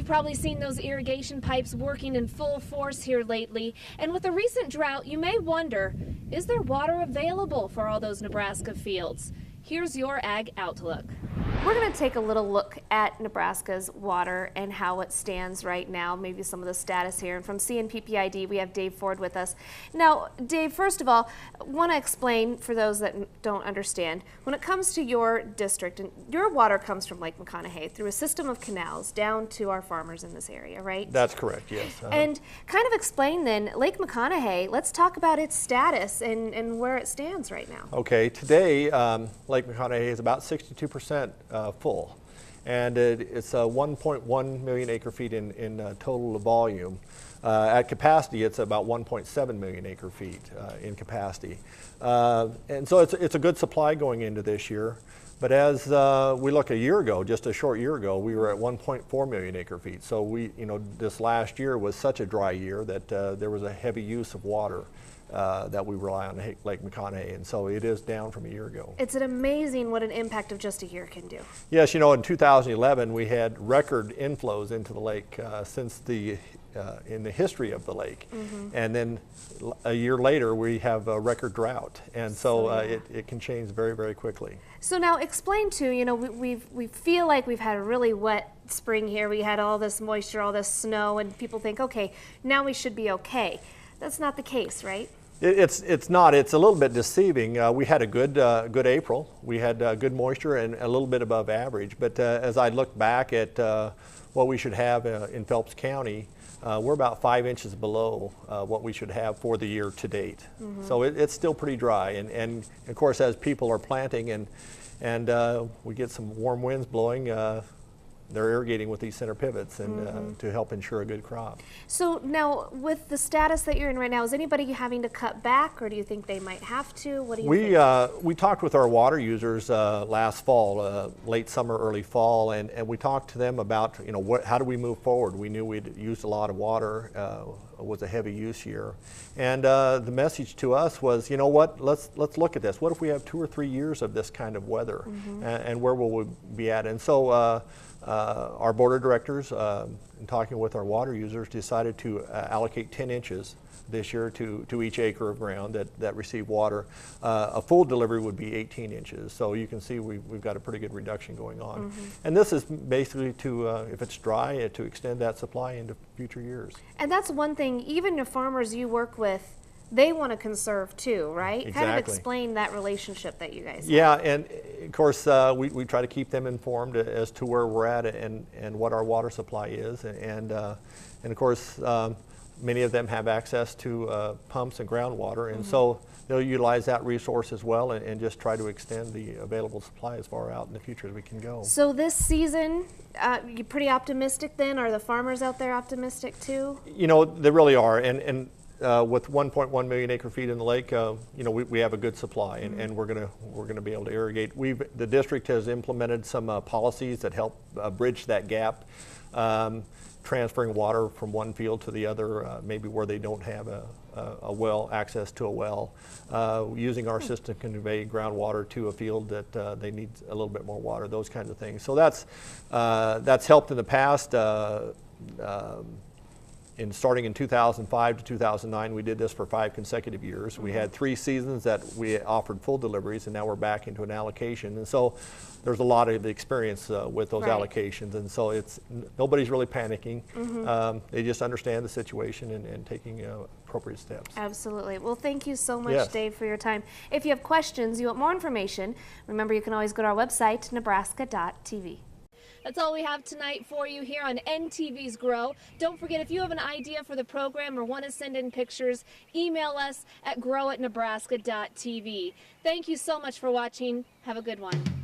You've probably seen those irrigation pipes working in full force here lately, and with the recent drought, you may wonder, is there water available for all those Nebraska fields? Here's your Ag Outlook. We're going to take a little look at Nebraska's water and how it stands right now, maybe some of the status here. And from CNPPID, we have Dave Ford with us. Now, Dave, first of all, I want to explain for those that don't understand, when it comes to your district, and your water comes from Lake McConaughey through a system of canals down to our farmers in this area, right? That's correct, yes. And kind of explain then, Lake McConaughey, let's talk about its status and where it stands right now. Okay, today Lake McConaughey is about 62% full, and it's 1.1 million acre feet in total volume. At capacity, it's about 1.7 million acre feet in capacity. And so it's a good supply going into this year. But as we look a year ago, just a short year ago, we were at 1.4 million acre feet. So this last year was such a dry year that there was a heavy use of water that we rely on Lake McConaughey, and so it is down from a year ago. It's amazing what an impact of just a year can do. Yes, in 2011 we had record inflows into the lake since in the history of the lake, and then a year later we have a record drought, and so it can change very, very quickly. So now explain too, we feel like we've had a really wet spring here. We had all this moisture, all this snow, and people think, okay, now we should be okay. That's not the case, right? It's not. It's a little bit deceiving. We had a good April. We had good moisture and a little bit above average. But as I look back at what we should have in Phelps County, we're about 5 inches below what we should have for the year to date. So it's still pretty dry. And of course, as people are planting and we get some warm winds blowing, they're irrigating with these center pivots and to help ensure a good crop. So now, with the status that you're in right now, is anybody having to cut back, or do you think they might have to? What do you think? We talked with our water users last fall, late summer, early fall, and we talked to them about how do we move forward. We knew we'd used a lot of water. It was a heavy use year, and the message to us was, let's look at this. What if we have 2 or 3 years of this kind of weather, and where will we be at? And so our board of directors, in talking with our water users, decided to allocate 10 inches this year to each acre of ground that received water. A full delivery would be 18 inches. So you can see we've got a pretty good reduction going on. And this is basically to, if it's dry, to extend that supply into future years. And that's one thing, even the farmers you work with, they want to conserve too, right? Exactly. Kind of explain that relationship that you guys have. Yeah, and of course we try to keep them informed as to where we're at and what our water supply is, and of course many of them have access to pumps and groundwater, and so they'll utilize that resource as well and just try to extend the available supply as far out in the future as we can go. So this season, you're pretty optimistic then? Are the farmers out there optimistic too? They really are, and with 1.1 million acre feet in the lake, we have a good supply, and we're gonna be able to irrigate. The district has implemented some policies that help bridge that gap, transferring water from one field to the other, maybe where they don't have access to a well, using our system to convey groundwater to a field that they need a little bit more water, those kinds of things. So that's helped in the past. Starting in 2005 to 2009, we did this for 5 consecutive years. We had 3 seasons that we offered full deliveries, and now we're back into an allocation. And so there's a lot of experience with those allocations, and so nobody's really panicking. They just understand the situation and taking appropriate steps. Absolutely. Well, thank you so much, Dave, for your time. If you have questions, you want more information, remember you can always go to our website, nebraska.tv. That's all we have tonight for you here on NTV's Grow. Don't forget, if you have an idea for the program or want to send in pictures, email us at grow@nebraska.tv. Thank you so much for watching. Have a good one.